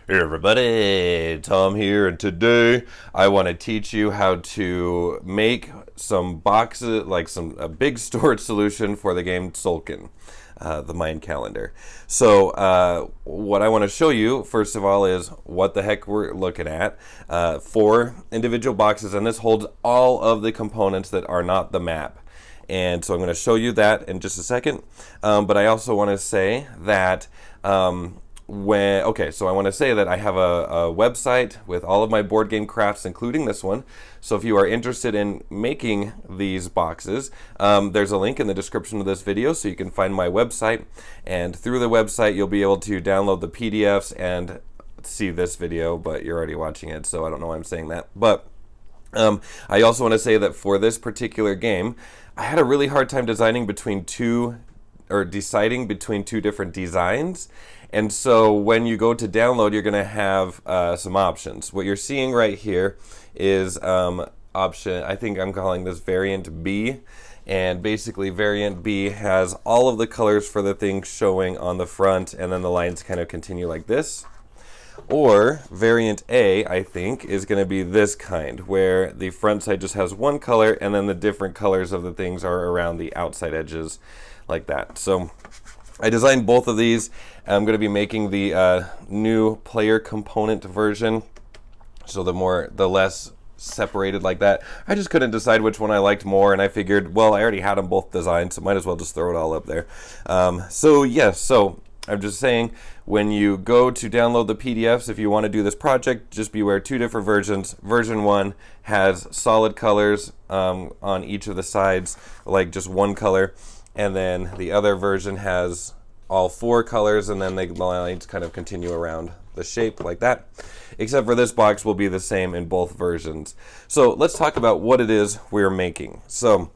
Hey everybody, Tom here, and today I want to teach you how to make some boxes, like a big storage solution for the game Tzolk'in, the Mayan calendar. So what I want to show you, first of all, is what the heck we're looking at. 4 individual boxes, and this holds all of the components that are not the map. And so I'm going to show you that in just a second. But I also want to say that so I want to say that I have a website with all of my board game crafts, including this one. So if you are interested in making these boxes, there's a link in the description of this video so you can find my website, and through the website you'll be able to download the PDFs and see this video, but you're already watching it, so I don't know why I'm saying that. But I also want to say that for this particular game, I had a really hard time deciding between two different designs. And so when you go to download, you're going to have some options. What you're seeing right here is option, I think I'm calling this variant B. And basically variant B has all of the colors for the thing showing on the front, and then the lines kind of continue like this. Or variant A, I think, is going to be this kind, where the front side just has one color, and then the different colors of the things are around the outside edges like that. So I designed both of these. I'm going to be making the new player component version, so the less separated like that. I just couldn't decide which one I liked more, and I figured, well, I already had them both designed, so might as well just throw it all up there. So I'm just saying, when you go to download the PDFs, if you want to do this project, just beware 2 different versions. Version 1 has solid colors on each of the sides, like just one color. And then the other version has all 4 colors, and then the lines kind of continue around the shape like that. Except for this box will be the same in both versions. So let's talk about what it is we're making. So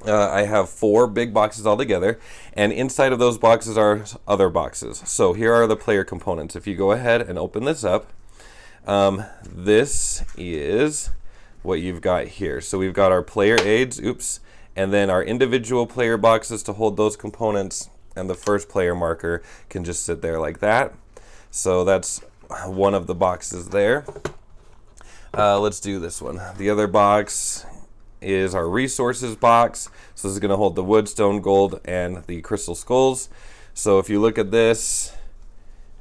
I have 4 big boxes all together, and inside of those boxes are other boxes. So here are the player components. If you go ahead and open this up, this is what you've got here. So we've got our player aids, and then our individual player boxes to hold those components, and the first player marker can just sit there like that. So that's one of the boxes there. Let's do this one. The other box is our resources box. So this is going to hold the wood, stone, gold, and the crystal skulls. So if you look at this,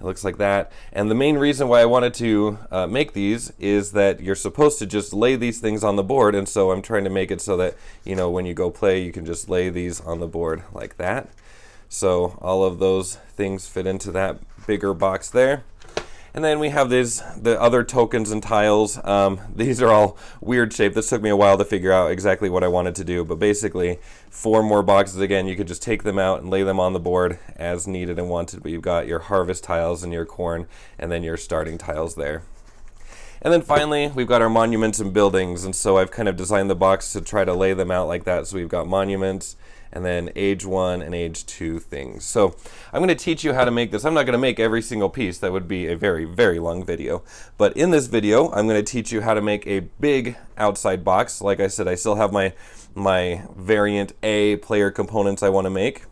it looks like that. And the main reason why I wanted to make these is that you're supposed to just lay these things on the board, and so I'm trying to make it so that, you know, when you go play, you can just lay these on the board like that. So all of those things fit into that bigger box there. And then we have the other tokens and tiles. These are all weird shaped. This took me a while to figure out exactly what I wanted to do, but basically 4 more boxes. Again, you could just take them out and lay them on the board as needed and wanted, but you've got your harvest tiles and your corn, and then your starting tiles there. And then finally, we've got our monuments and buildings, and so I've kind of designed the box to try to lay them out like that. So we've got monuments, and then age 1 and age 2 things. So I'm going to teach you how to make this. I'm not going to make every single piece. That would be a very, very long video. But in this video, I'm going to teach you how to make a big outside box. Like I said, I still have my variant A player components I want to make.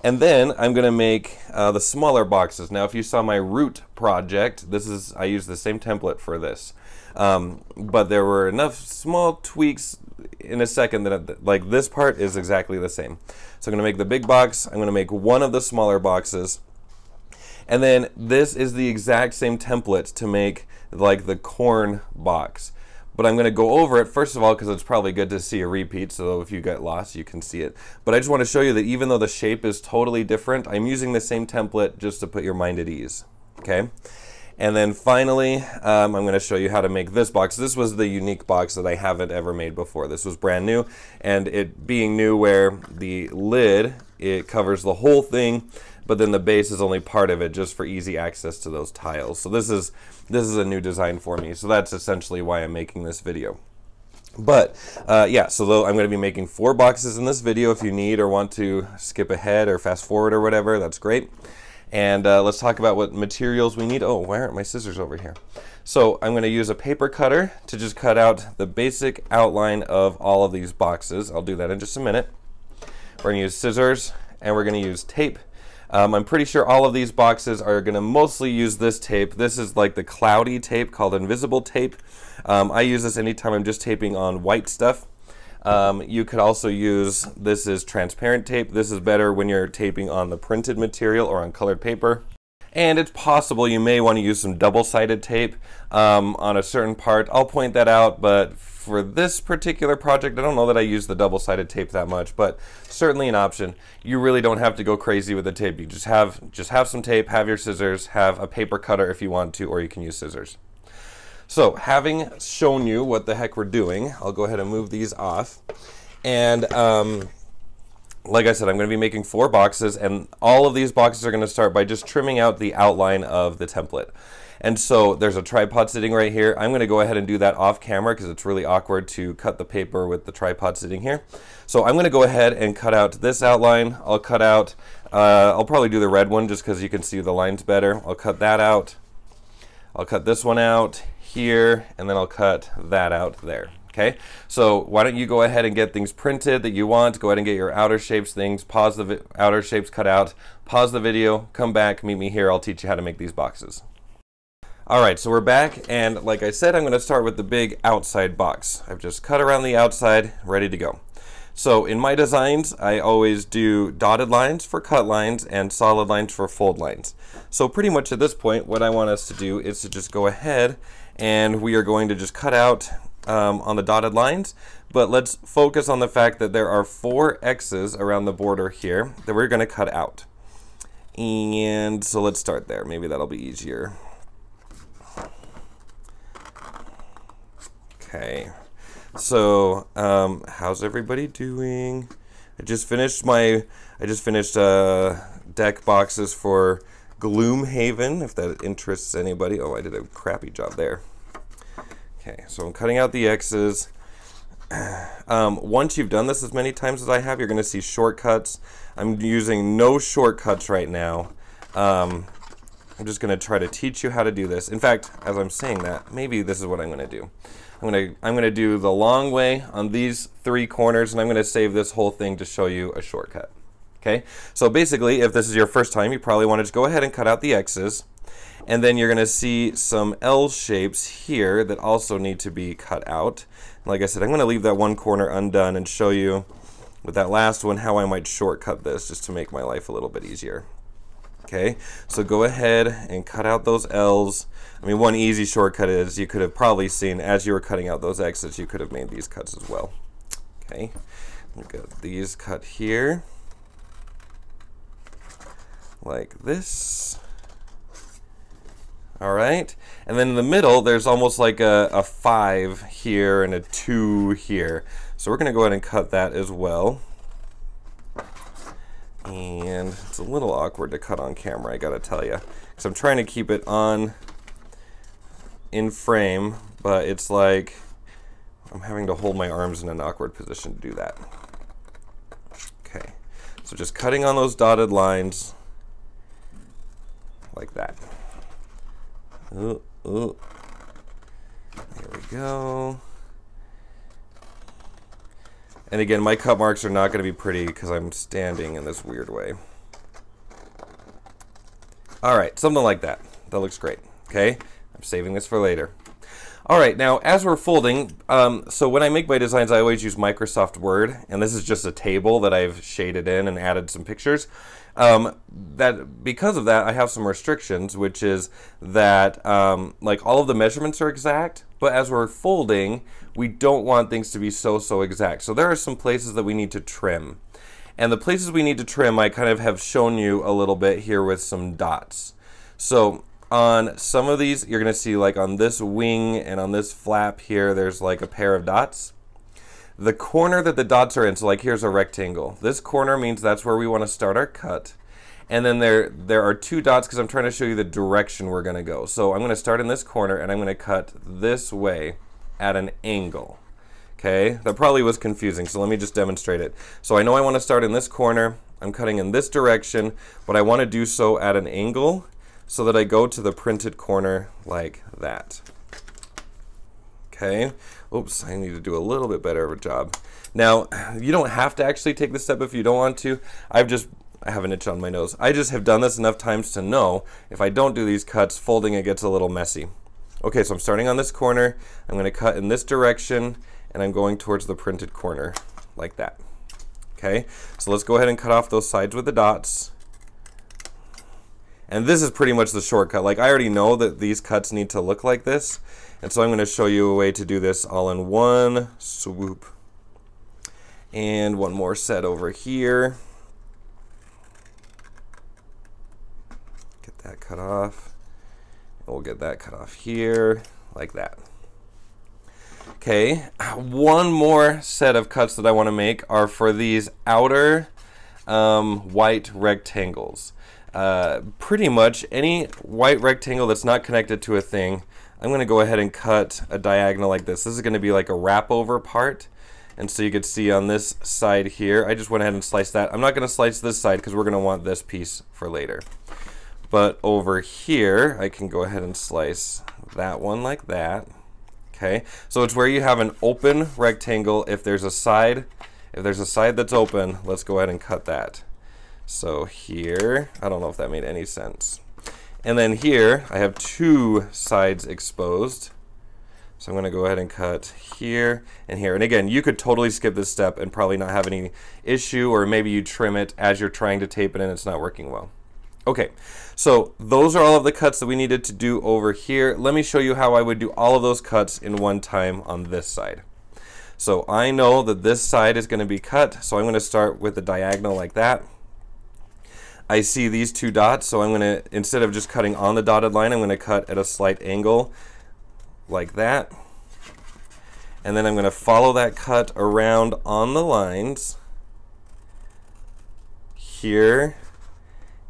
And then I'm going to make the smaller boxes. Now, if you saw my root project, I used the same template for this. But there were enough small tweaks in a second that, like, this part is exactly the same. So I'm going to make the big box. I'm going to make one of the smaller boxes. And then this is the exact same template to make, like, the corn box. But I'm going to go over it, first of all, because it's probably good to see a repeat, so if you get lost, you can see it. But I just want to show you that even though the shape is totally different, I'm using the same template just to put your mind at ease. Okay? And then finally, I'm going to show you how to make this box. This was the unique box that I haven't ever made before. This was brand new, and it being new where the lid, it covers the whole thing, but then the base is only part of it, just for easy access to those tiles. So this is a new design for me, so that's essentially why I'm making this video. But yeah, so I'm going to be making 4 boxes in this video. If you need or want to skip ahead or fast forward or whatever, that's great. And let's talk about what materials we need. Oh, why aren't my scissors over here? So I'm going to use a paper cutter to just cut out the basic outline of all of these boxes. I'll do that in just a minute. We're going to use scissors, and we're going to use tape. I'm pretty sure all of these boxes are going to mostly use this tape. This is like the cloudy tape called invisible tape. I use this anytime I'm just taping on white stuff. You could also use, this is transparent tape. This is better when you're taping on the printed material or on colored paper. And it's possible you may want to use some double-sided tape on a certain part. I'll point that out, but for this particular project, I don't know that I use the double-sided tape that much, but certainly an option. You really don't have to go crazy with the tape. You just have some tape, have your scissors, have a paper cutter if you want to, or you can use scissors. So, having shown you what the heck we're doing, I'll go ahead and move these off. And like I said, I'm going to be making 4 boxes, and all of these boxes are going to start by just trimming out the outline of the template. And so there's a tripod sitting right here. I'm going to go ahead and do that off camera because it's really awkward to cut the paper with the tripod sitting here. So I'm going to go ahead and cut out this outline. I'll cut out, I'll probably do the red one just because you can see the lines better. I'll cut that out. I'll cut this one out here, and then I'll cut that out there. Okay, so why don't you go ahead and get things printed that you want. Go ahead and get your outer shapes things, pause the outer shapes cut out, pause the video, come back, meet me here. I'll teach you how to make these boxes. Alright, so we're back, and like I said, I'm going to start with the big outside box. I've just cut around the outside, ready to go. So in my designs, I always do dotted lines for cut lines and solid lines for fold lines. So pretty much at this point, what I want us to do is to just go ahead and we are going to just cut out on the dotted lines, but let's focus on the fact that there are 4 X's around the border here that we're going to cut out. And so let's start there. Maybe that'll be easier. Okay, so how's everybody doing? I just finished deck boxes for Gloomhaven, if that interests anybody. Oh, I did a crappy job there. Okay, so I'm cutting out the X's. Once you've done this as many times as I have, you're going to see shortcuts. I'm using no shortcuts right now. I'm just going to try to teach you how to do this. In fact, as I'm saying that, maybe this is what I'm going to do. I'm going to do the long way on these 3 corners, and I'm going to save this whole thing to show you a shortcut. Okay, so basically, if this is your first time, you probably want to just go ahead and cut out the X's. And then you're going to see some L shapes here that also need to be cut out. Like I said, I'm going to leave that one corner undone and show you with that last one how I might shortcut this just to make my life a little bit easier. Okay, so go ahead and cut out those L's. I mean, one easy shortcut is you could have probably seen as you were cutting out those X's, you could have made these cuts as well. Okay, we've got these cut here like this. All right, and then in the middle, there's almost like a 5 here and a 2 here. So we're going to go ahead and cut that as well. And it's a little awkward to cut on camera, I gotta tell you, because I'm trying to keep it on in frame, but it's like I'm having to hold my arms in an awkward position to do that. Okay, so just cutting on those dotted lines like that. Ooh, ooh. There we go. And again, my cut marks are not going to be pretty because I'm standing in this weird way. Alright, something like that. That looks great. Okay, I'm saving this for later. Alright, now as we're folding, so when I make my designs, I always use Microsoft Word, and this is just a table that I've shaded in and added some pictures. Because of that, I have some restrictions, which is that like all of the measurements are exact, but as we're folding, we don't want things to be so exact. So there are some places that we need to trim. And the places we need to trim, I kind of have shown you a little bit here with some dots. So on some of these, you're going to see like on this wing and on this flap here, there's like a pair of dots. The corner that the dots are in, so like here's a rectangle. This corner means that's where we want to start our cut. And then there are 2 dots because I'm trying to show you the direction we're going to go. So I'm going to start in this corner and I'm going to cut this way at an angle. Okay, that probably was confusing, so let me just demonstrate it. So I know I want to start in this corner. I'm cutting in this direction, but I want to do so at an angle so that I go to the printed corner like that. Okay, oops, I need to do a little bit better of a job. Now, you don't have to actually take this step if you don't want to. I've just I have an itch on my nose. I just have done this enough times to know if I don't do these cuts, folding it gets a little messy. Okay, so I'm starting on this corner. I'm going to cut in this direction, and I'm going towards the printed corner, like that. Okay, so let's go ahead and cut off those sides with the dots. And this is pretty much the shortcut. Like, I already know that these cuts need to look like this, and so I'm going to show you a way to do this all in one swoop. And one more set over here. Get that cut off. And we'll get that cut off here, like that. Okay, one more set of cuts that I want to make are for these outer white rectangles. Pretty much any white rectangle that's not connected to a thing, I'm going to go ahead and cut a diagonal like this. This is going to be like a wrap over part. And so you can see on this side here, I just went ahead and sliced that. I'm not going to slice this side because we're going to want this piece for later. But over here, I can go ahead and slice that one like that. Okay, so it's where you have an open rectangle. If there's a side that's open, let's go ahead and cut that. So here, I don't know if that made any sense. And then here, I have two sides exposed. So I'm going to go ahead and cut here and here. And again, you could totally skip this step and probably not have any issue, or maybe you trim it as you're trying to tape it and it's not working well. Okay, so those are all of the cuts that we needed to do over here. Let me show you how I would do all of those cuts in one time on this side. So I know that this side is going to be cut, so I'm going to start with the diagonal like that. I see these two dots, so I'm going to, instead of just cutting on the dotted line, I'm going to cut at a slight angle like that. And then I'm going to follow that cut around on the lines here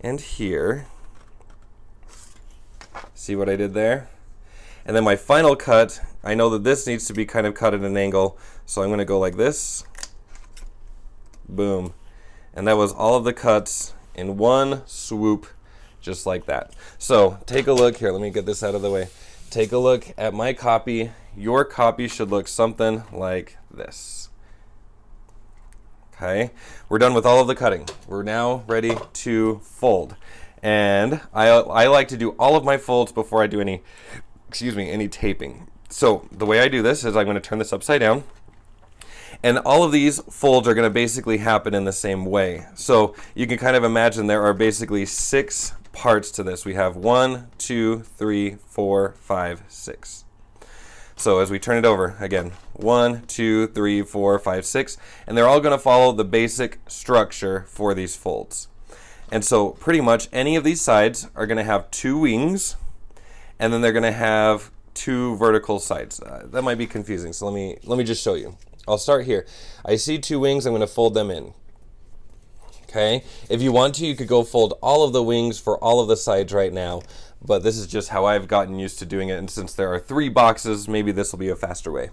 and here. See what I did there? And then my final cut, I know that this needs to be kind of cut at an angle, so I'm going to go like this. Boom. And that was all of the cuts in one swoop, just like that. So take a look here. Let me get this out of the way. Take a look at my copy. Your copy should look something like this. Okay, we're done with all of the cutting. We're now ready to fold. And I like to do all of my folds before I do any taping. So the way I do this is I'm going to turn this upside down. And all of these folds are going to basically happen in the same way. So you can kind of imagine there are basically 6 parts to this. We have 1, 2, 3, 4, 5, 6. So as we turn it over, again, 1, 2, 3, 4, 5, 6, and they're all going to follow the basic structure for these folds. And so pretty much any of these sides are going to have 2 wings, and then they're going to have 2 vertical sides. That might be confusing, so let me just show you. I'll start here. I see 2 wings, I'm going to fold them in. Okay, if you want to, you could go fold all of the wings for all of the sides right now, but this is just how I've gotten used to doing it, and since there are 3 boxes, maybe this will be a faster way.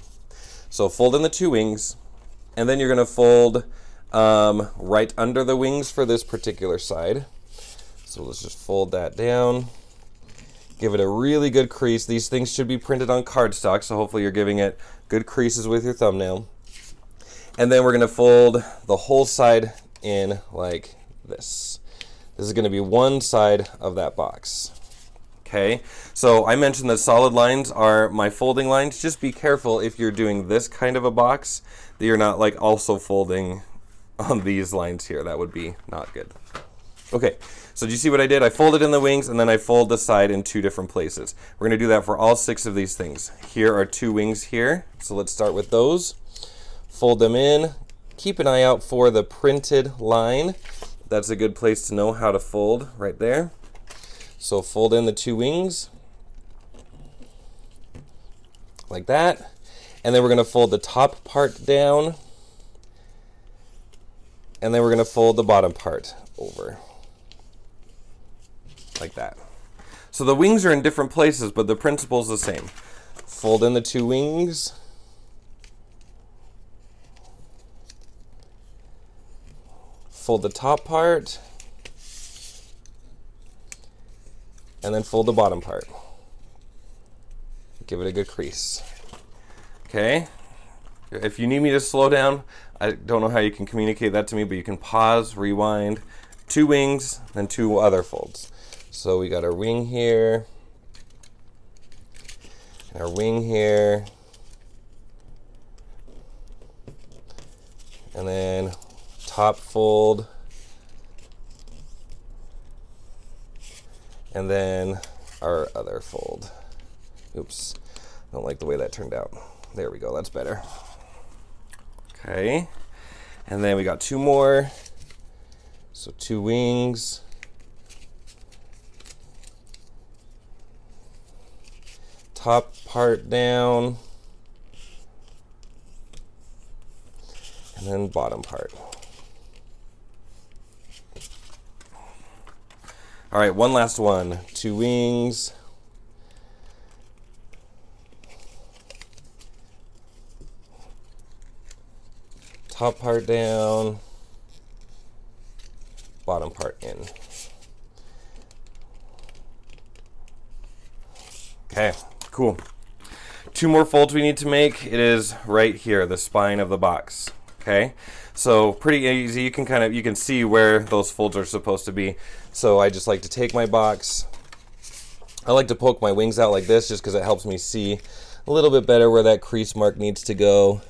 So fold in the 2 wings, and then you're going to fold right under the wings for this particular side. So let's just fold that down. Give it a really good crease. These things should be printed on cardstock, so hopefully you're giving it good creases with your thumbnail. And then we're going to fold the whole side in like this. This is going to be one side of that box. Okay, so I mentioned that solid lines are my folding lines. Just be careful if you're doing this kind of a box that you're not like also folding on these lines here. That would be not good. Okay, so do you see what I did? I folded in the wings and then I fold the side in 2 different places. We're going to do that for all 6 of these things. Here are 2 wings here, so let's start with those. Fold them in. Keep an eye out for the printed line. That's a good place to know how to fold right there. So fold in the 2 wings like that. And then we're going to fold the top part down. And then we're going to fold the bottom part over. Like that. So the wings are in different places, but the principle is the same. Fold in the 2 wings. Fold the top part. And then fold the bottom part. Give it a good crease. Okay. If you need me to slow down, I don't know how you can communicate that to me, but you can pause, rewind, 2 wings, then 2 other folds. So we got our wing here, and our wing here, and then top fold, and then our other fold. Oops, don't like the way that turned out. There we go, that's better. Okay, and then we got 2 more. So 2 wings, top part down, and then bottom part. All right, one last one. 2 wings, top part down, bottom part in. Okay, cool. 2 more folds we need to make. It is right here, the spine of the box. Okay, so pretty easy. You can see where those folds are supposed to be. So I just like to take my box. I like to poke my wings out like this just because it helps me see a little bit better where that crease mark needs to go.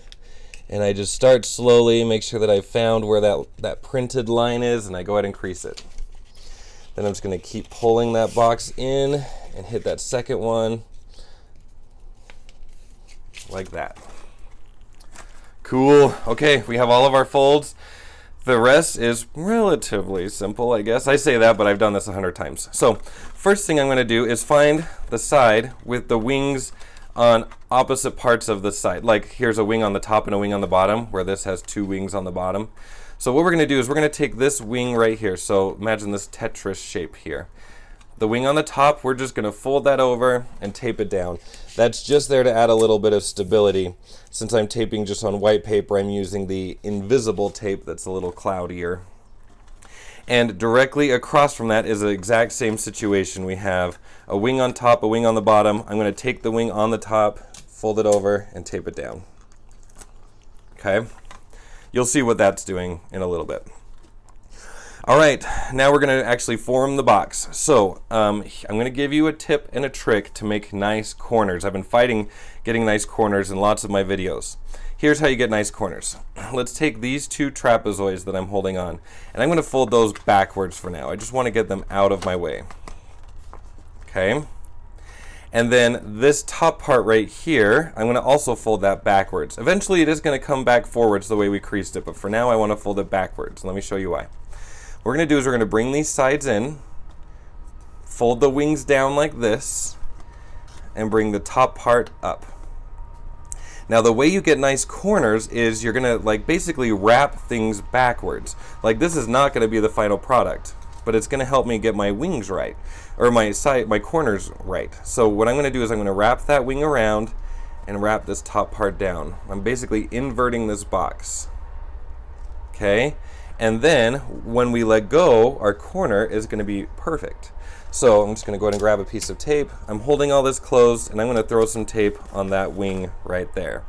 And I just start slowly, make sure that I've found where that printed line is, and I go ahead and crease it. Then I'm just going to keep pulling that box in and hit that second one like that. Cool. Okay, we have all of our folds. The rest is relatively simple, I guess. I say that, but I've done this 100 times. So first thing I'm going to do is find the side with the wings on opposite parts of the side. Like here's a wing on the top and a wing on the bottom, where this has 2 wings on the bottom. So what we're going to do is we're going to take this wing right here. So imagine this Tetris shape here. The wing on the top, we're just going to fold that over and tape it down. That's just there to add a little bit of stability. Since I'm taping just on white paper, I'm using the invisible tape that's a little cloudier. And directly across from that is the exact same situation. We have a wing on top, a wing on the bottom. I'm going to take the wing on the top, fold it over, and tape it down. Okay? You'll see what that's doing in a little bit. All right, now we're going to actually form the box. So I'm going to give you a tip and a trick to make nice corners. I've been fighting getting nice corners in lots of my videos. Here's how you get nice corners. Let's take these 2 trapezoids that I'm holding on, and I'm going to fold those backwards for now. I just want to get them out of my way. Okay? And then this top part right here, I'm going to also fold that backwards. Eventually it is going to come back forwards the way we creased it, but for now I want to fold it backwards. Let me show you why. What we're going to do is we're going to bring these sides in, fold the wings down like this, and bring the top part up. Now the way you get nice corners is you're going to like basically wrap things backwards. Like this is not going to be the final product, but it's going to help me get my wings right, or my corners right. So what I'm going to do is I'm going to wrap that wing around and wrap this top part down. I'm basically inverting this box. Okay? And then when we let go, our corner is going to be perfect. So I'm just going to go ahead and grab a piece of tape. I'm holding all this closed, and I'm going to throw some tape on that wing right there.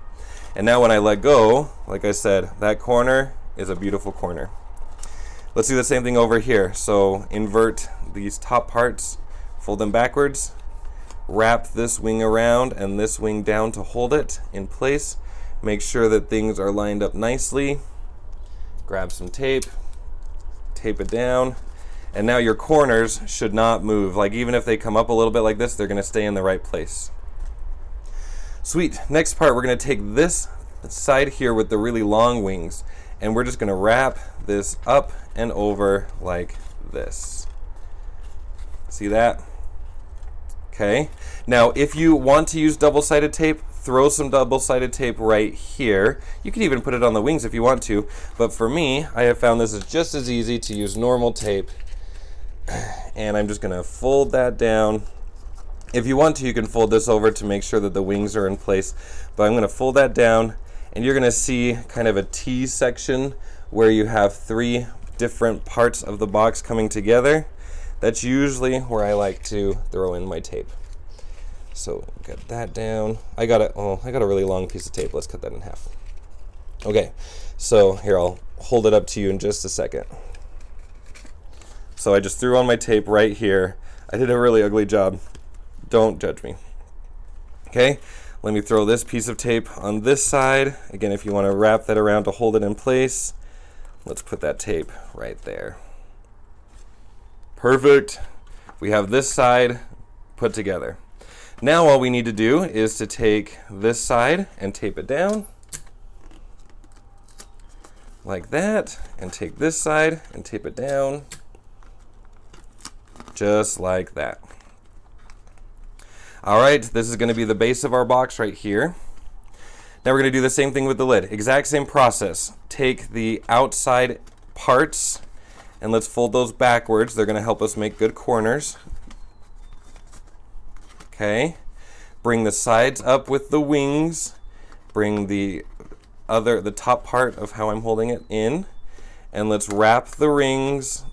And now when I let go, like I said, that corner is a beautiful corner. Let's do the same thing over here. So invert these top parts, fold them backwards, wrap this wing around and this wing down to hold it in place. Make sure that things are lined up nicely. Grab some tape, tape it down, and now your corners should not move. Like even if they come up a little bit like this, they're going to stay in the right place. Sweet. Next part, we're going to take this side here with the really long wings, and we're just going to wrap this up and over like this. See that? Okay. Now if you want to use double-sided tape, throw some double-sided tape right here. You can even put it on the wings if you want to, but for me, I have found this is just as easy to use normal tape. And I'm just going to fold that down. If you want to, you can fold this over to make sure that the wings are in place, but I'm going to fold that down, and you're going to see kind of a T section where you have 3 different parts of the box coming together. That's usually where I like to throw in my tape. So get that down. I got a really long piece of tape. Let's cut that in half. Okay, so here, I'll hold it up to you in just a second. So I just threw on my tape right here. I did a really ugly job. Don't judge me. Okay, let me throw this piece of tape on this side. Again, if you want to wrap that around to hold it in place, let's put that tape right there. Perfect. We have this side put together. Now all we need to do is to take this side and tape it down like that, and take this side and tape it down just like that. All right, this is going to be the base of our box right here. Now we're going to do the same thing with the lid. Exact same process. Take the outside parts and let's fold those backwards. They're going to help us make good corners. Okay, bring the sides up with the wings. Bring the top part of how I'm holding it in, and let's wrap the wings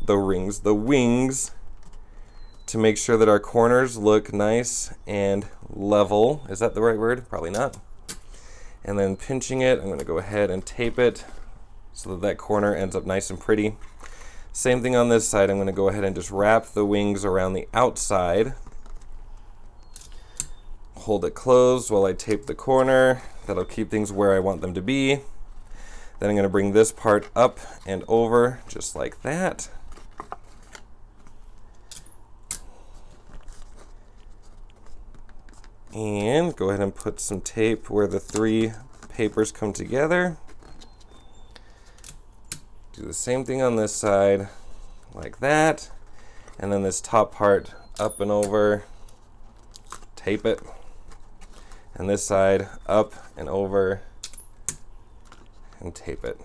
to make sure that our corners look nice and level. Is that the right word? Probably not. And then pinching it, I'm going to go ahead and tape it so that that corner ends up nice and pretty. Same thing on this side. I'm going to go ahead and just wrap the wings around the outside. Hold it closed while I tape the corner. That'll keep things where I want them to be. Then I'm going to bring this part up and over just like that. And go ahead and put some tape where the three papers come together. Do the same thing on this side, like that. And then this top part up and over, tape it. And this side up and over, and tape it.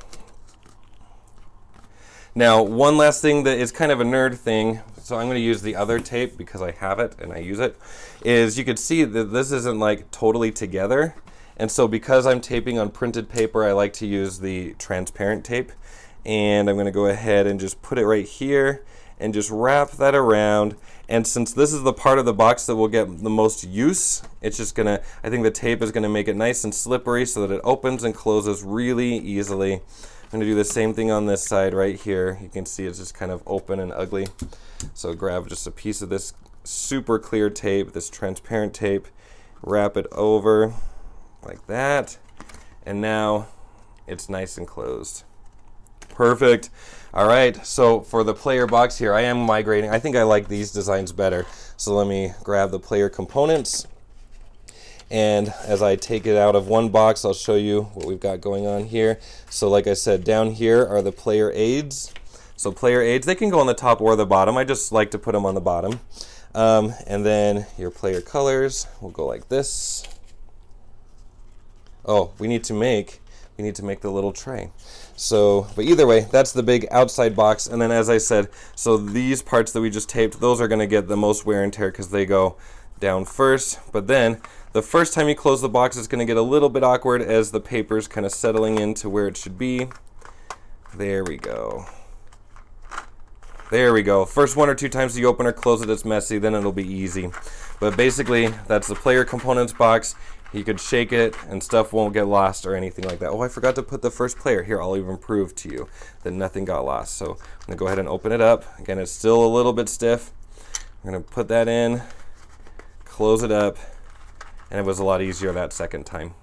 Now, one last thing that is kind of a nerd thing, so I'm going to use the other tape because I have it and I use it, is you could see that this isn't like totally together. And so because I'm taping on printed paper, I like to use the transparent tape. And I'm going to go ahead and just put it right here and just wrap that around. And since this is the part of the box that will get the most use, it's just gonna, I think the tape is gonna make it nice and slippery so that it opens and closes really easily. I'm gonna do the same thing on this side right here. You can see it's just kind of open and ugly. So grab just a piece of this super clear tape, this transparent tape, wrap it over like that, and now it's nice and closed. Perfect. All right, so for the player box here, I am migrating. I think I like these designs better. So let me grab the player components. And as I take it out of one box, I'll show you what we've got going on here. So like I said, down here are the player aids. So player aids, they can go on the top or the bottom. I just like to put them on the bottom. And then your player colors will go like this. Oh, we need to make the little tray. So, but either way, that's the big outside box. And then as I said, so these parts that we just taped, those are gonna get the most wear and tear because they go down first. But then the first time you close the box, it's gonna get a little bit awkward as the paper's kind of settling into where it should be. There we go. There we go. First one or two times you open or close it, it's messy, then it'll be easy. But basically, that's the player components box. You could shake it and stuff won't get lost or anything like that. Oh, I forgot to put the first player. Here, I'll even prove to you that nothing got lost. So I'm gonna go ahead and open it up. Again, it's still a little bit stiff. I'm gonna put that in, close it up, and it was a lot easier that second time.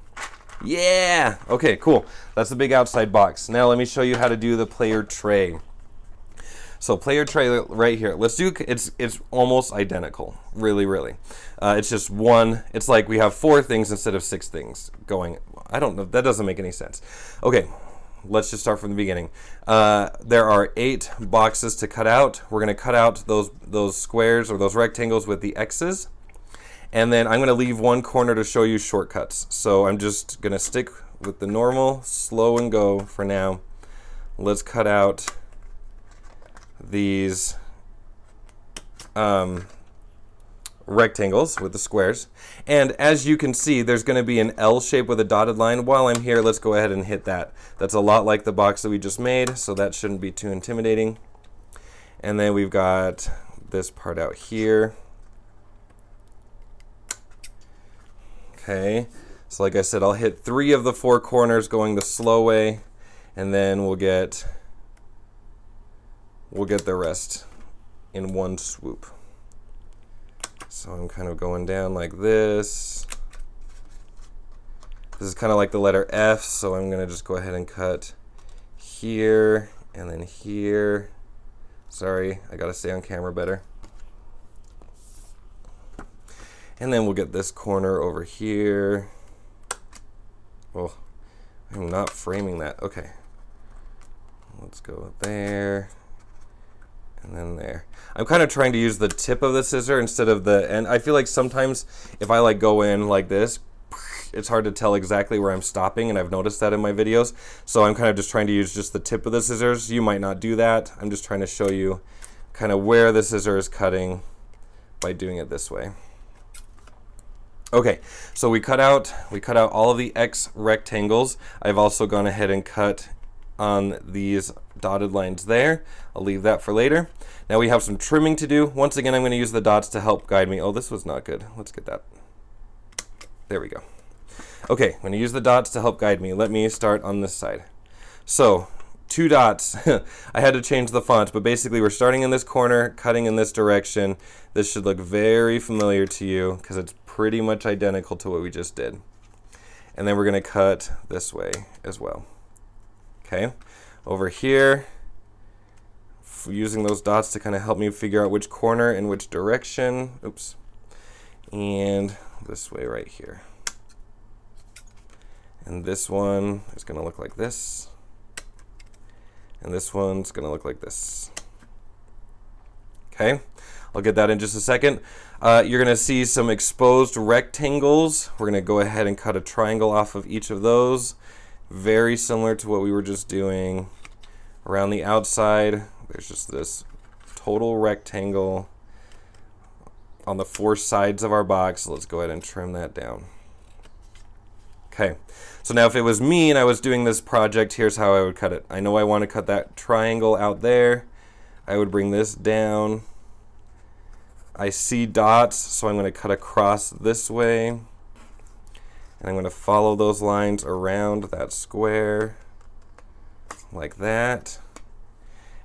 Yeah! Okay, cool. That's the big outside box. Now let me show you how to do the player tray. So player tray right here. Let's do, it's almost identical, really. It's just one, it's like we have 4 things instead of 6 things going. I don't know, that doesn't make any sense. Okay, let's just start from the beginning. There are 8 boxes to cut out. We're gonna cut out those squares or those rectangles with the X's. And then I'm gonna leave one corner to show you shortcuts. So I'm just gonna stick with the normal, slow and go for now. Let's cut out these rectangles with the squares. And as you can see, there's going to be an L shape with a dotted line. While I'm here, let's go ahead and hit that. That's a lot like the box that we just made, so that shouldn't be too intimidating. And then we've got this part out here. Okay, so like I said, I'll hit 3 of the 4 corners going the slow way, and then we'll get the rest in one swoop. So I'm kind of going down like this. This is kind of like the letter F, so I'm going to just go ahead and cut here and then here. Sorry, I got to stay on camera better. And then we'll get this corner over here. Oh, I'm not framing that. Okay. Let's go there. And then there. I'm kind of trying to use the tip of the scissor instead of the end. I feel like sometimes if I like go in like this, it's hard to tell exactly where I'm stopping, and I've noticed that in my videos. So I'm kind of just trying to use just the tip of the scissors. You might not do that. I'm just trying to show you kind of where the scissor is cutting by doing it this way. Okay, so we cut out all of the X rectangles. I've also gone ahead and cut on these dotted lines there. I'll leave that for later. Now we have some trimming to do. Once again, I'm going to use the dots to help guide me. Oh, this was not good. Let's get that. There we go. Okay, I'm going to use the dots to help guide me. Let me start on this side. So, 2 dots. I had to change the font, but basically we're starting in this corner, cutting in this direction. This should look very familiar to you because it's pretty much identical to what we just did. And then we're going to cut this way as well. Okay, over here, using those dots to kind of help me figure out which corner and which direction. Oops. And this way right here. And this one is going to look like this. And this one's going to look like this. Okay, I'll get that in just a second. You're going to see some exposed rectangles. We're going to go ahead and cut a triangle off of each of those. Very similar to what we were just doing. Around the outside, there's just this total rectangle on the 4 sides of our box. Let's go ahead and trim that down. Okay, so now if it was me and I was doing this project, here's how I would cut it. I know I want to cut that triangle out there. I would bring this down. I see dots, so I'm going to cut across this way. And I'm going to follow those lines around that square like that.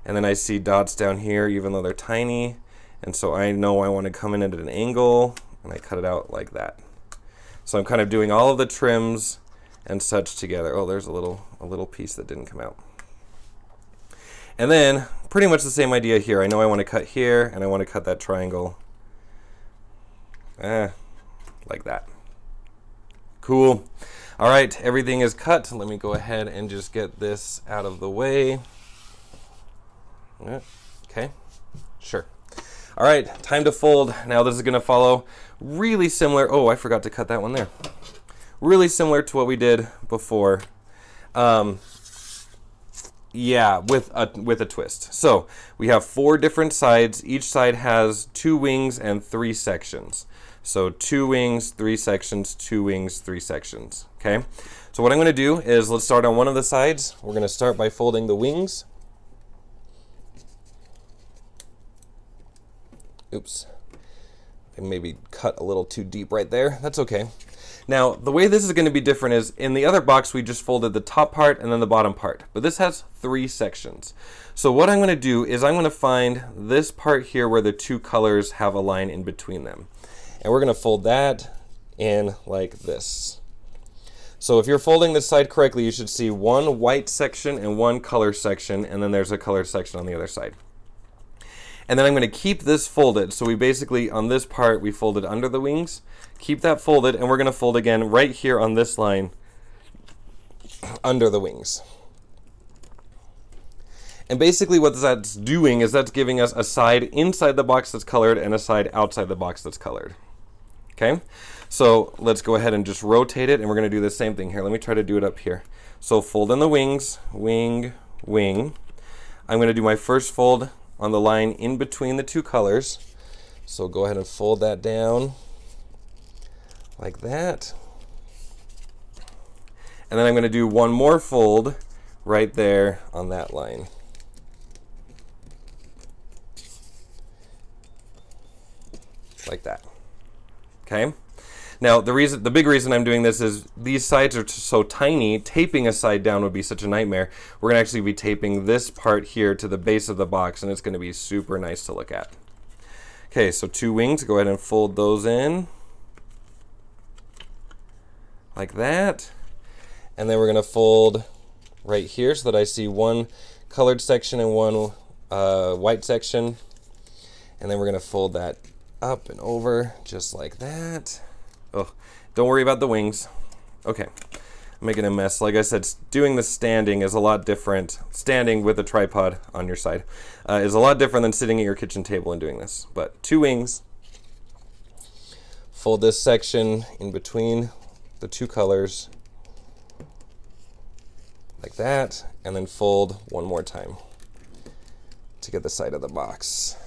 And then I see dots down here, even though they're tiny. And so I know I want to come in at an angle, and I cut it out like that. So I'm kind of doing all of the trims and such together. Oh, there's a little piece that didn't come out. And then pretty much the same idea here. I know I want to cut here, and I want to cut that triangle like that. Cool. All right, everything is cut. Let me go ahead and just get this out of the way. Okay, sure. All right, time to fold. Now this is going to follow really similar. Oh, I forgot to cut that one there. Really similar to what we did before. Yeah, with a twist. So we have 4 different sides. Each side has 2 wings and 3 sections. So 2 wings, 3 sections, 2 wings, 3 sections. Okay. So what I'm going to do is let's start on one of the sides. We're going to start by folding the wings. Oops. I maybe cut a little too deep right there. That's okay. Now, the way this is going to be different is in the other box, we just folded the top part and then the bottom part. But this has 3 sections. So what I'm going to do is I'm going to find this part here where the 2 colors have a line in between them. And we're going to fold that in like this. So if you're folding this side correctly, you should see 1 white section and 1 color section, and then there's a color section on the other side. And then I'm going to keep this folded. So we basically, on this part, we folded under the wings. Keep that folded, and we're going to fold again right here on this line under the wings. And basically what that's doing is that's giving us a side inside the box that's colored and a side outside the box that's colored. Okay, so let's go ahead and just rotate it, and we're going to do the same thing here. Let me try to do it up here. So fold in the wings, wing, wing. I'm going to do my first fold on the line in between the 2 colors. So go ahead and fold that down like that. And then I'm going to do 1 more fold right there on that line. Like that. Okay. Now, the big reason I'm doing this is these sides are so tiny, taping a side down would be such a nightmare. We're going to actually be taping this part here to the base of the box, and it's going to be super nice to look at. Okay, so 2 wings, go ahead and fold those in like that. And then we're going to fold right here so that I see one colored section and one white section. And then we're going to fold that up and over just like that. Oh, don't worry about the wings. Okay, I'm making a mess. Like I said, doing the standing is a lot different. Standing with a tripod on your side is a lot different than sitting at your kitchen table and doing this. But 2 wings. Fold this section in between the 2 colors like that, and then fold one more time to get the side of the box.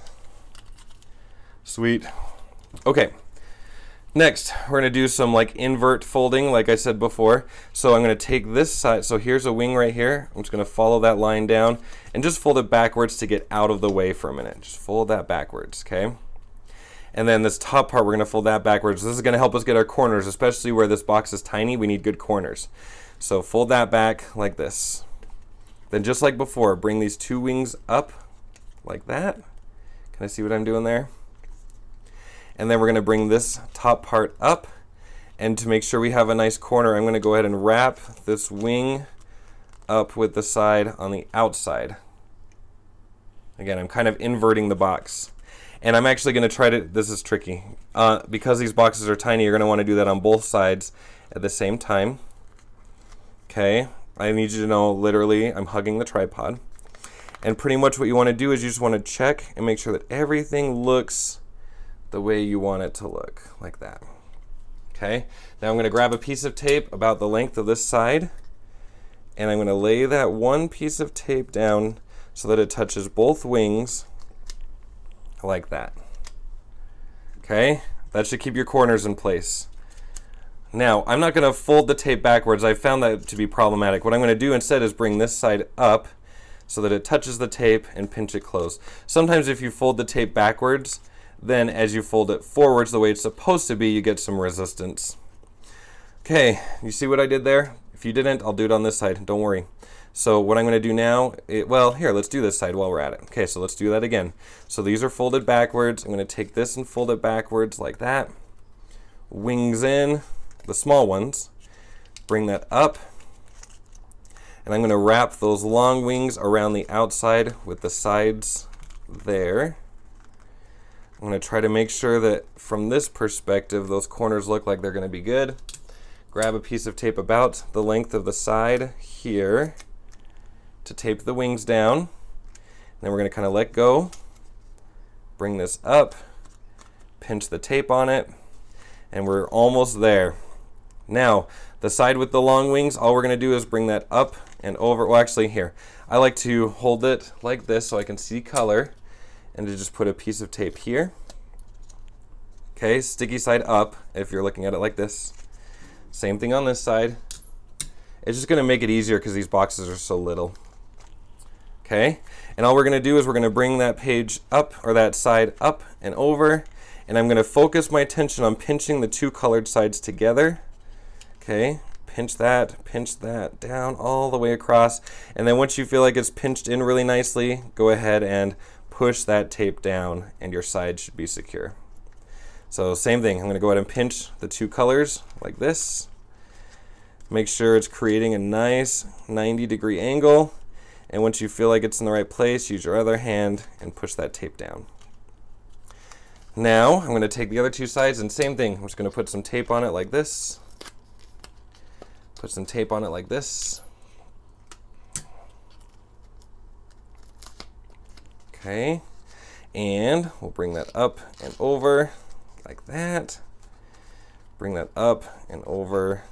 Sweet. Okay. Next, we're going to do some like invert folding, like I said before. So I'm going to take this side, so here's a wing right here. I'm just going to follow that line down and just fold it backwards to get out of the way for a minute. Just fold that backwards, okay? And then this top part, we're going to fold that backwards. This is going to help us get our corners, especially where this box is tiny. We need good corners. So fold that back like this. Then just like before, bring these 2 wings up like that. Can I see what I'm doing there? And then we're going to bring this top part up, and to make sure we have a nice corner, I'm going to go ahead and wrap this wing up with the side on the outside. Again, I'm kind of inverting the box. And I'm actually going to try to, this is tricky, because these boxes are tiny, you're going to want to do that on both sides at the same time. Okay, I need you to know literally I'm hugging the tripod. And pretty much what you want to do is you just want to check and make sure that everything looks the way you want it to look, like that. Okay, now I'm going to grab a piece of tape about the length of this side, and I'm going to lay that one piece of tape down so that it touches both wings like that. Okay, that should keep your corners in place. Now, I'm not going to fold the tape backwards. I found that to be problematic. What I'm going to do instead is bring this side up so that it touches the tape and pinch it closed. Sometimes if you fold the tape backwards, then as you fold it forwards the way it's supposed to be, you get some resistance. Okay, you see what I did there? If you didn't, I'll do it on this side, don't worry. So what I'm going to do now, well, here, let's do this side while we're at it. Okay, so let's do that again. So these are folded backwards. I'm going to take this and fold it backwards like that. Wings in, the small ones. Bring that up. And I'm going to wrap those long wings around the outside with the sides there. I'm going to try to make sure that from this perspective, those corners look like they're going to be good. Grab a piece of tape about the length of the side here to tape the wings down. And then we're going to kind of let go, bring this up, pinch the tape on it, and we're almost there. Now, the side with the long wings, all we're going to do is bring that up and over. Well, actually, here, I like to hold it like this so I can see color, and to just put a piece of tape here. Okay, sticky side up if you're looking at it like this. Same thing on this side. It's just going to make it easier because these boxes are so little. Okay, and all we're going to do is we're going to bring that page up, or that side up and over, and I'm going to focus my attention on pinching the 2 colored sides together. Okay, pinch that down all the way across, and then once you feel like it's pinched in really nicely, go ahead and push that tape down and your side should be secure. So same thing, I'm going to go ahead and pinch the 2 colors like this. Make sure it's creating a nice 90-degree angle, and once you feel like it's in the right place, use your other hand and push that tape down. Now I'm going to take the other 2 sides and same thing, I'm just going to put some tape on it like this. Put some tape on it like this. Okay, and we'll bring that up and over like that. Bring that up and over.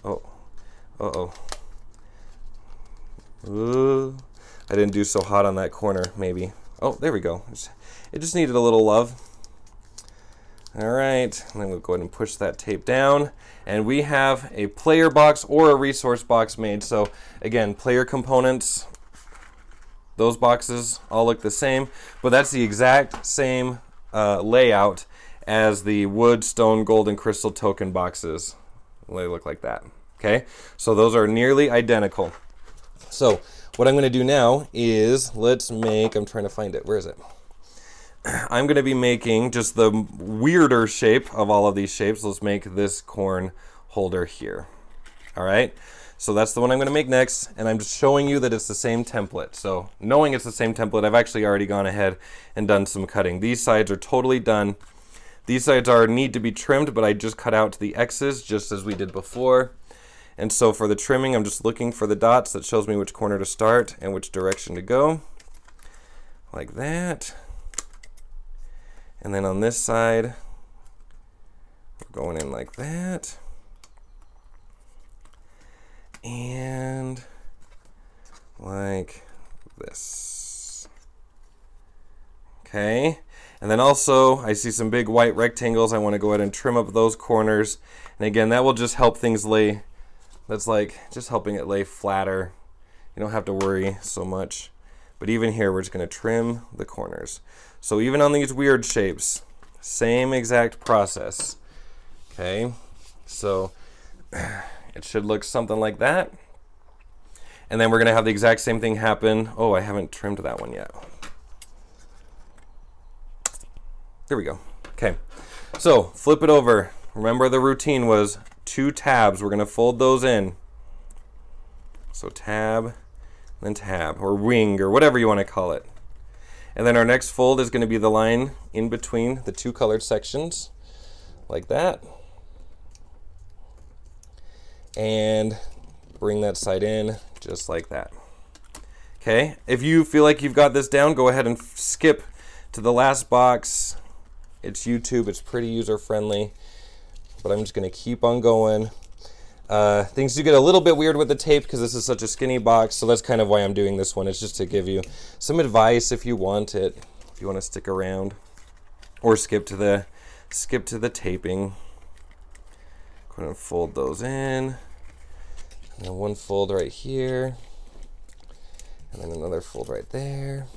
Oh, uh-oh. Ooh, I didn't do so hot on that corner, maybe. Oh, there we go. It just needed a little love. All right, and then we'll go ahead and push that tape down, and we have a player box or a resource box made. So again, player components, those boxes all look the same, but that's the exact same layout as the wood, stone, gold, and crystal token boxes. They look like that. Okay, so those are nearly identical. So what I'm going to do now is let's make, I'm trying to find it. Where is it? I'm going to be making just the weirder shape of all of these shapes. Let's make this corn holder here. All right, so that's the one I'm going to make next, and I'm just showing you that it's the same template. So knowing it's the same template, I've actually already gone ahead and done some cutting. These sides are totally done. These sides need to be trimmed, but I just cut out the X's just as we did before. And so for the trimming, I'm just looking for the dots that shows me which corner to start and which direction to go, like that. And then on this side, we're going in like that. And like this. Okay. And then also, I see some big white rectangles. I want to go ahead and trim up those corners. And again, that will just help things lay, that's like just helping it lay flatter. You don't have to worry so much. But even here, we're just going to trim the corners. So even on these weird shapes, same exact process. Okay, so it should look something like that. And then we're going to have the exact same thing happen. Oh, I haven't trimmed that one yet. There we go. Okay, so flip it over. Remember the routine was 2 tabs. We're going to fold those in. So tab, then tab, or wing, or whatever you want to call it. And then our next fold is going to be the line in between the 2 colored sections, like that. And bring that side in, just like that. Okay, if you feel like you've got this down, go ahead and skip to the last box. It's YouTube, it's pretty user-friendly, but I'm just going to keep on going. Things do get a little bit weird with the tape because this is such a skinny box, so that's kind of why I'm doing this one. It's just to give you some advice if you want it, if you want to stick around, or skip to the taping. Go ahead and fold those in, and then one fold right here, and then another fold right there,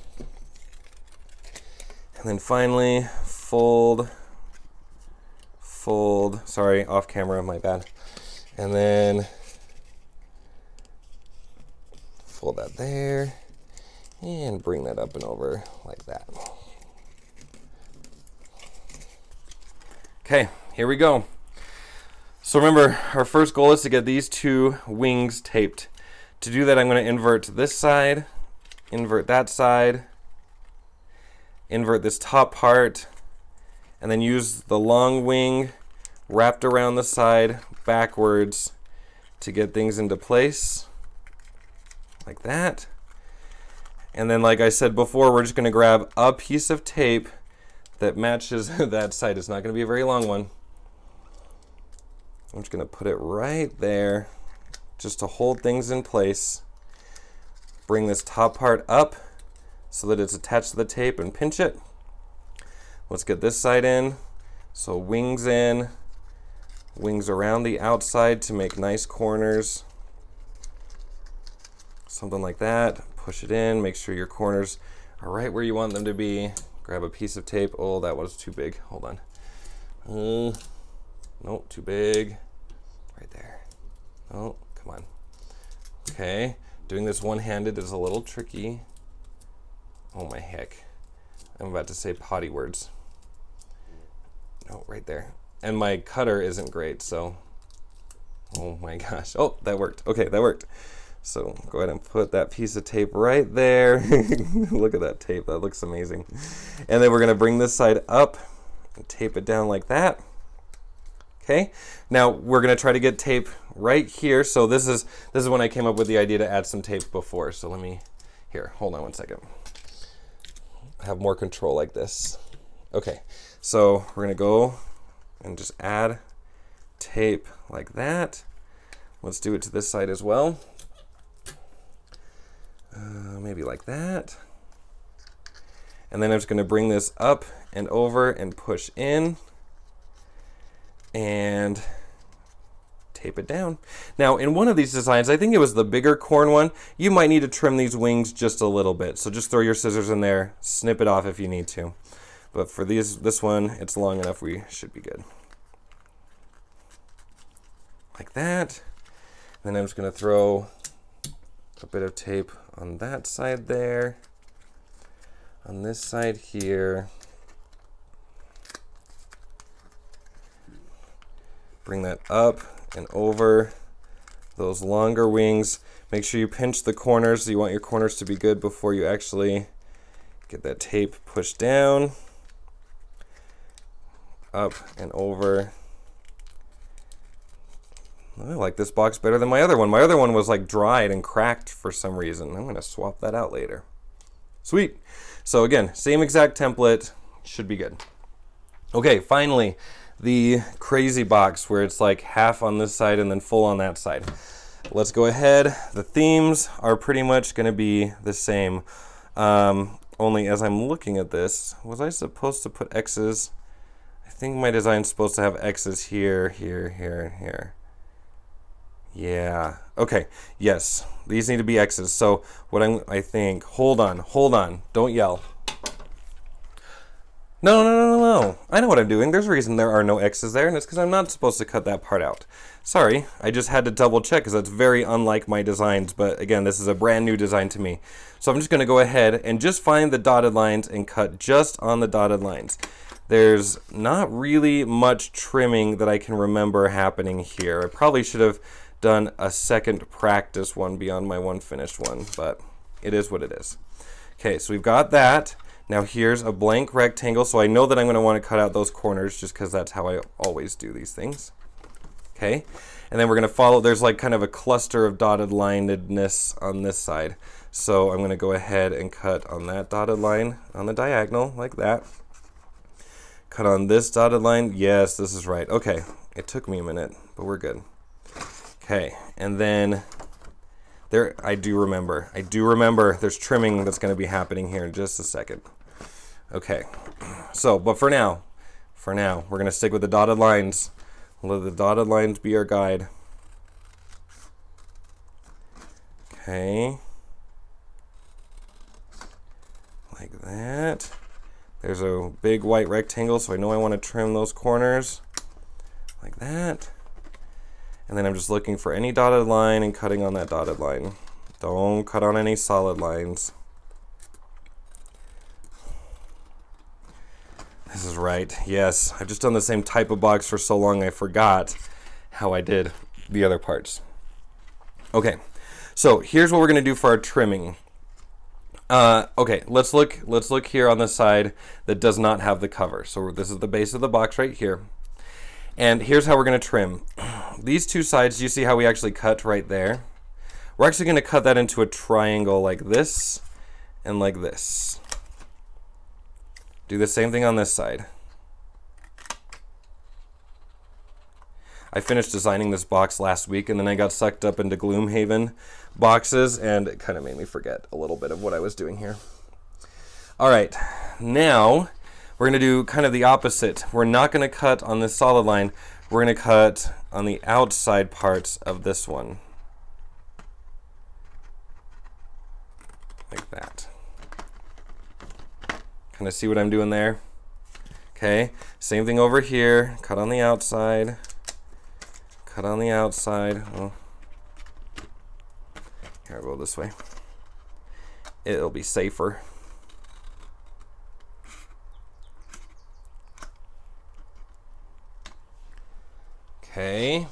and then finally fold, sorry, off camera, my bad. And then fold that there and bring that up and over like that. Okay, here we go. So remember, our first goal is to get these 2 wings taped. To do that, I'm going to invert this side, invert that side, invert this top part, and then use the long wing wrapped around the side backwards to get things into place like that. And then, like I said before, we're just going to grab a piece of tape that matches that side. It's not going to be a very long one. I'm just going to put it right there just to hold things in place. Bring this top part up so that it's attached to the tape and pinch it. Let's get this side in. So wings in, wings around the outside to make nice corners. Something like that. Push it in, make sure your corners are right where you want them to be. Grab a piece of tape. Oh, that was too big. Hold on. Nope, too big. Right there. Oh, come on. Okay, doing this one-handed is a little tricky. Oh my heck. I'm about to say potty words. No, right there. And my cutter isn't great, so, oh my gosh. Oh, that worked. Okay, that worked. So go ahead and put that piece of tape right there. Look at that tape, that looks amazing. And then we're gonna bring this side up and tape it down like that. Okay, now we're gonna try to get tape right here. So this is when I came up with the idea to add some tape before. So let me, here, hold on one second. Have more control like this. Okay, so we're gonna go and just add tape like that. Let's do it to this side as well. Maybe like that. And then I'm just going to bring this up and over and push in and tape it down. Now in one of these designs, I think it was the bigger corn one, you might need to trim these wings just a little bit. So just throw your scissors in there, snip it off if you need to. But for this one, it's long enough, we should be good. Like that. Then I'm just going to throw a bit of tape on that side there. On this side here. Bring that up and over those longer wings. Make sure you pinch the corners. You want your corners to be good before you actually get that tape pushed down. Up and over. I like this box better than my other one. My other one was like dried and cracked for some reason. I'm going to swap that out later. Sweet. So again, same exact template. Should be good. Okay, finally, the crazy box where it's like half on this side and then full on that side. Let's go ahead. The themes are pretty much going to be the same. Only as I'm looking at this, was I supposed to put X's? I think my design's supposed to have X's here, here, here, and here. Yeah. Okay. Yes. These need to be X's. So what I think, hold on. Don't yell. No. I know what I'm doing. There's a reason there are no X's there, and it's because I'm not supposed to cut that part out. Sorry. I just had to double check because that's very unlike my designs. But again, this is a brand new design to me. So I'm just going to go ahead and just find the dotted lines and cut just on the dotted lines. There's not really much trimming that I can remember happening here. I probably should have done a second practice one beyond my one finished one, but it is what it is. Okay, so we've got that. Now here's a blank rectangle, so I know that I'm going to want to cut out those corners just because that's how I always do these things. Okay, and then we're going to follow, there's like kind of a cluster of dotted linedness on this side. So I'm going to go ahead and cut on that dotted line on the diagonal like that. Cut on this dotted line. Yes, this is right. Okay, it took me a minute, but we're good. Okay, and then there, I do remember there's trimming that's going to be happening here in just a second. Okay, so, but for now, we're going to stick with the dotted lines. Let the dotted lines be our guide. Okay, like that. There's a big white rectangle, so I know I want to trim those corners, like that. And then I'm just looking for any dotted line and cutting on that dotted line. Don't cut on any solid lines. This is right. Yes, I've just done the same type of box for so long I forgot how I did the other parts. Okay, so here's what we're going to do for our trimming. Okay, let's look here on the side that does not have the cover. So this is the base of the box right here. And here's how we're going to trim. These two sides, you see how we actually cut right there? We're actually going to cut that into a triangle like this and like this. Do the same thing on this side. I finished designing this box last week and then I got sucked up into Gloomhaven boxes and it kind of made me forget a little bit of what I was doing here. All right, now we're going to do kind of the opposite. We're not going to cut on this solid line. We're going to cut on the outside parts of this one. Like that. Kind of see what I'm doing there? Okay, same thing over here. Cut on the outside. Cut on the outside. Oh. Here, I'll go this way. It'll be safer. Okay,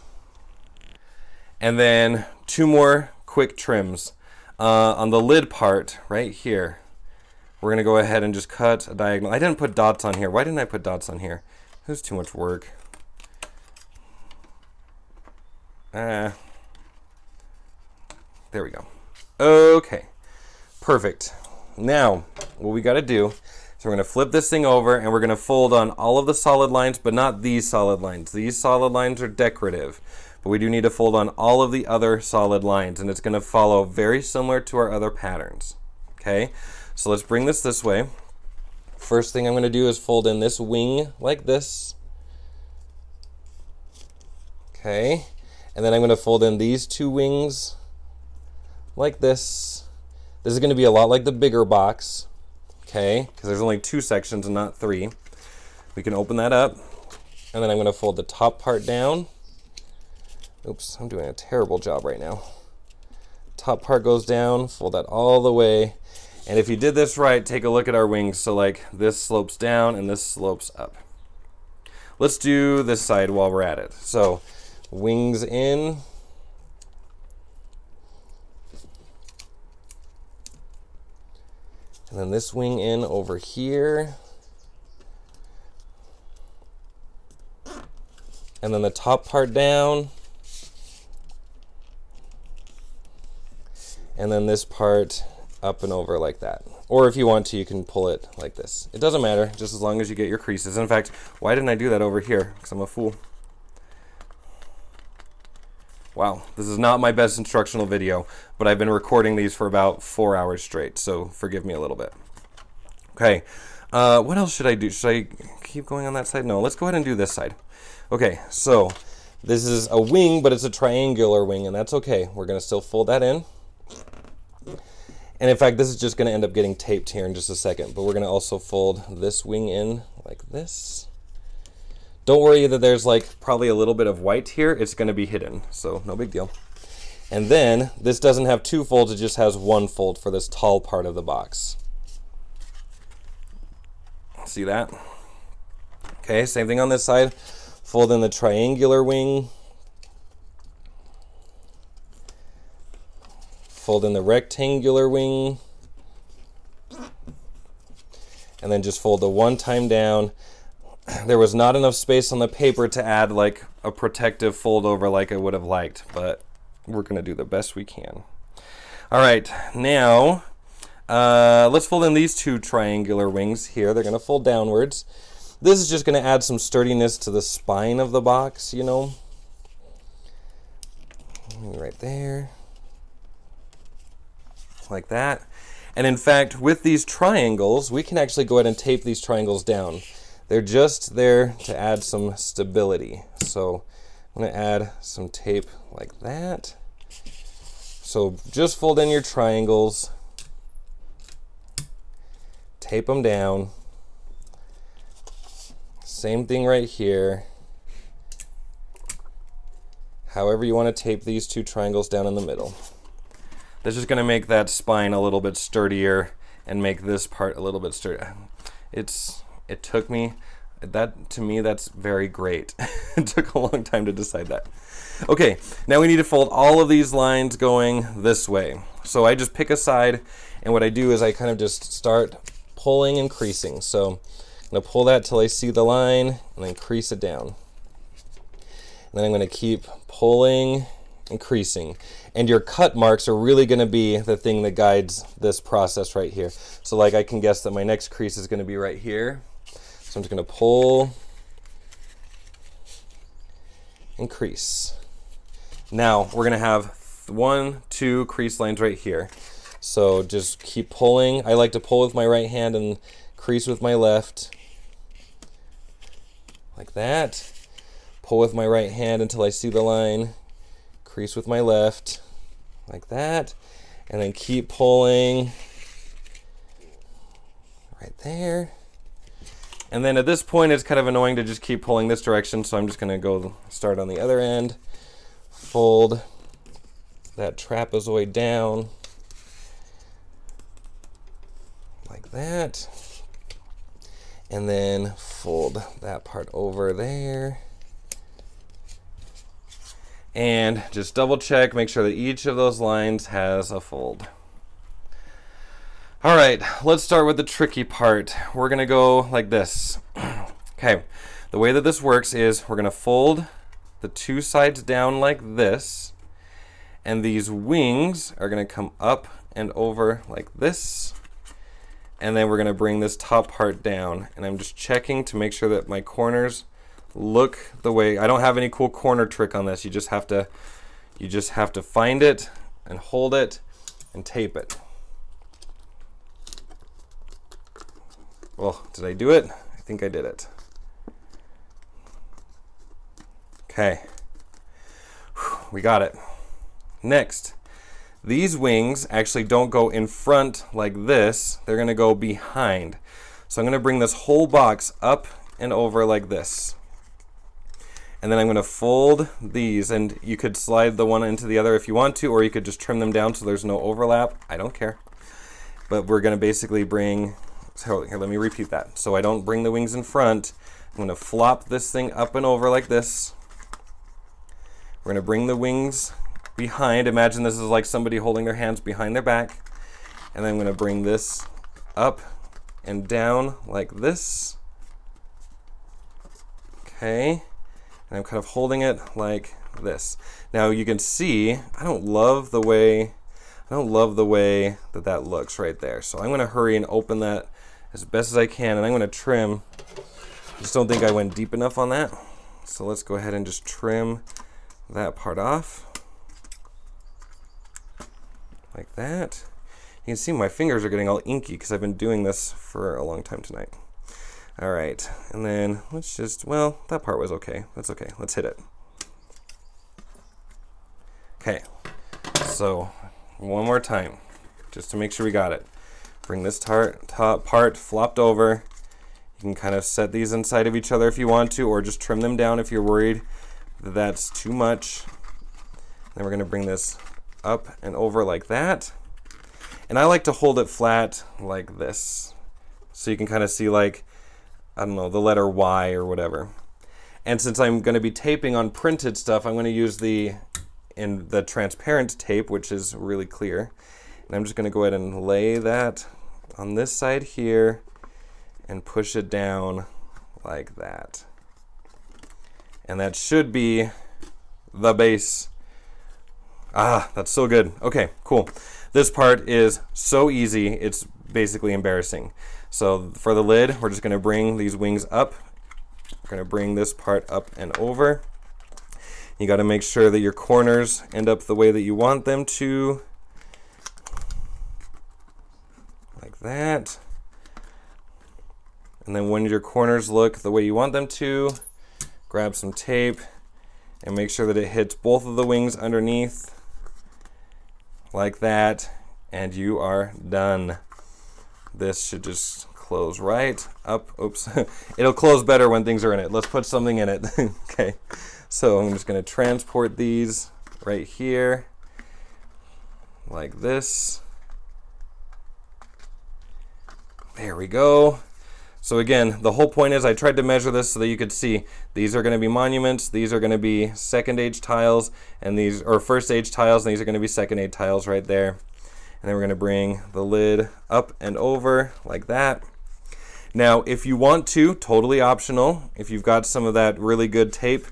and then two more quick trims. On the lid part right here, we're going to go ahead and just cut a diagonal. I didn't put dots on here. Why didn't I put dots on here? It was too much work. There we go. Okay, perfect. Now, what we got to do, so we're going to flip this thing over and we're going to fold on all of the solid lines, but not these solid lines. These solid lines are decorative, but we do need to fold on all of the other solid lines, and it's going to follow very similar to our other patterns. Okay, so let's bring this way. First thing I'm going to do is fold in this wing like this. Okay, and then I'm going to fold in these two wings like this. This is going to be a lot like the bigger box. okay? Because there's only 2 sections and not 3. We can open that up, and then I'm going to fold the top part down. Oops, I'm doing a terrible job right now. Top part goes down, fold that all the way, and if you did this right, take a look at our wings. So like this slopes down and this slopes up. Let's do this side while we're at it. So wings in, and then this wing in over here, and then the top part down, and then this part up and over like that. Or if you want to, you can pull it like this. It doesn't matter, just as long as you get your creases. In fact, why didn't I do that over here? Because I'm a fool. Wow, this is not my best instructional video, but I've been recording these for about 4 hours straight, so forgive me a little bit. Okay, what else should I do? Should I keep going on that side? No, let's go ahead and do this side. Okay, so this is a wing, but it's a triangular wing, and that's okay. We're going to still fold that in. And in fact, this is just going to end up getting taped here in just a second, but we're going to also fold this wing in like this. Don't worry that there's like probably a little bit of white here. It's going to be hidden, so no big deal. And then this doesn't have 2 folds, it just has 1 fold for this tall part of the box. See that? Okay, same thing on this side. Fold in the triangular wing. Fold in the rectangular wing, and then just fold the 1 time down. There was not enough space on the paper to add like a protective fold over like I would have liked, but we're going to do the best we can. All right, now let's fold in these 2 triangular wings here. They're going to fold downwards. This is just going to add some sturdiness to the spine of the box, you know. Right there. Like that. And in fact, with these triangles, we can actually go ahead and tape these triangles down. They're just there to add some stability. So I'm going to add some tape like that. So just fold in your triangles, tape them down. Same thing right here. However you want to tape these 2 triangles down in the middle. That's just going to make that spine a little bit sturdier and make this part a little bit sturdier. It took me, to me that's very great. It took a long time to decide that. Okay, now we need to fold all of these lines going this way. So I just pick a side, and what I do is I kind of just start pulling and creasing. So I'm going to pull that till I see the line and then crease it down. And then I'm going to keep pulling and creasing. And your cut marks are really going to be the thing that guides this process right here. So like I can guess that my next crease is going to be right here. So I'm just going to pull and crease. Now we're going to have 1, 2 crease lines right here. So just keep pulling. I like to pull with my right hand and crease with my left. Like that. Pull with my right hand until I see the line. Crease with my left, like that, and then keep pulling right there. And then at this point, it's kind of annoying to just keep pulling this direction, so I'm just going to go start on the other end, fold that trapezoid down like that, and then fold that part over there. And just double check, make sure that each of those lines has a fold. All right, let's start with the tricky part. We're gonna go like this. Okay, the way that this works is we're gonna fold the 2 sides down like this, and these wings are gonna come up and over like this, and then we're gonna bring this top part down. And I'm just checking to make sure that my corners look the way. I don't have any cool corner trick on this. You just have to find it and hold it and tape it. Well, did I do it? I think I did it. Okay. We got it. Next, These wings actually don't go in front like this. They're going to go behind. So I'm going to bring this whole box up and over like this. And then I'm going to fold these, and you could slide the one into the other if you want to, or you could just trim them down so there's no overlap. I don't care. But we're going to basically bring, so here, let me repeat that. So I don't bring the wings in front. I'm going to flop this thing up and over like this. We're going to bring the wings behind. Imagine this is like somebody holding their hands behind their back. And then I'm going to bring this up and down like this. Okay. And I'm kind of holding it like this. Now you can see, I don't love the way that that looks right there. So I'm going to hurry and open that as best as I can, and I'm going to trim. I just don't think I went deep enough on that. So let's go ahead and just trim that part off. Like that. You can see my fingers are getting all inky because I've been doing this for a long time tonight. All right, and then let's just, well, that part was okay. That's okay, let's hit it. Okay, so one more time, just to make sure we got it. Bring this top part flopped over. You can kind of set these inside of each other if you want to, or just trim them down if you're worried that that's too much. Then we're gonna bring this up and over like that. And I like to hold it flat like this. So you can kind of see, like, I don't know, the letter Y or whatever. And since I'm going to be taping on printed stuff, I'm going to use the transparent tape, which is really clear. And I'm just going to go ahead and lay that on this side here and push it down like that. And that should be the base. Ah, that's so good. Okay, cool. This part is so easy, it's basically embarrassing. So for the lid, we're just going to bring these wings up. We're going to bring this part up and over. You got to make sure that your corners end up the way that you want them to. Like that. And then when your corners look the way you want them to, grab some tape and make sure that it hits both of the wings underneath. Like that, and you are done. This should just close right up. Oops. It'll close better when things are in it. Let's put something in it. Okay, so I'm just going to transport these right here like this. There we go. So again, the whole point is I tried to measure this so that you could see these are going to be monuments, these are going to be second age tiles, and these are first age tiles, and these are going to be second age tiles right there. And then we're going to bring the lid up and over like that. Now, if you want to, totally optional, if you've got some of that really good tape,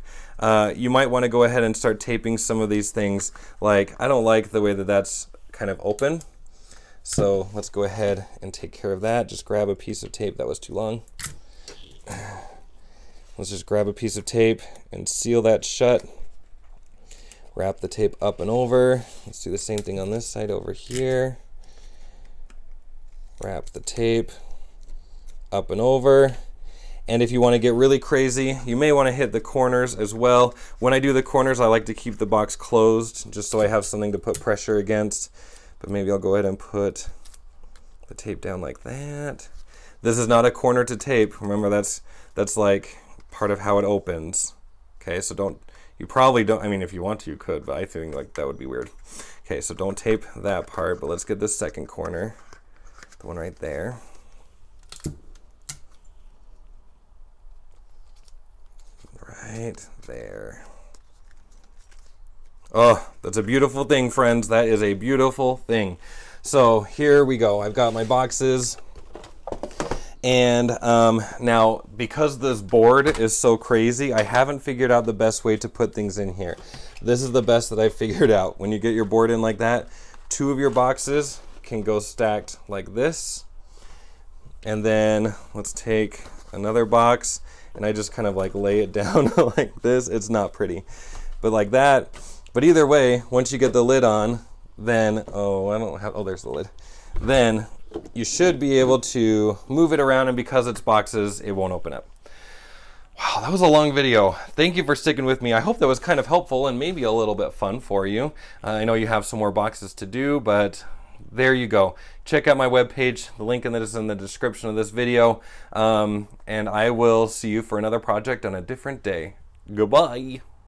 you might want to go ahead and start taping some of these things. Like, I don't like the way that that's kind of open. So let's go ahead and take care of that. Just grab a piece of tape. That was too long. Let's just grab a piece of tape and seal that shut. Wrap the tape up and over. Let's do the same thing on this side over here. Wrap the tape up and over. And if you want to get really crazy, you may want to hit the corners as well. When I do the corners, I like to keep the box closed just so I have something to put pressure against. But maybe I'll go ahead and put the tape down like that. This is not a corner to tape. Remember, that's like part of how it opens. Okay, so you probably don't, I mean, if you want to, you could, but I think like that would be weird. Okay, so don't tape that part, but let's get this second corner, the one right there. Right there. Oh, that's a beautiful thing, friends. That is a beautiful thing. So here we go. I've got my boxes. And now, because this board is so crazy, I haven't figured out the best way to put things in here. This is the best that I figured out. When you get your board in like that, two of your boxes can go stacked like this. And then let's take another box, and I just kind of like lay it down like this. It's not pretty, but like that. But either way, once you get the lid on, then, there's the lid. Then you should be able to move it around, and because it's boxes, it won't open up. Wow, that was a long video. Thank you for sticking with me. I hope that was kind of helpful and maybe a little bit fun for you. I know you have some more boxes to do, but there you go. Check out my webpage. The link in is in the description of this video. And I will see you for another project on a different day. Goodbye.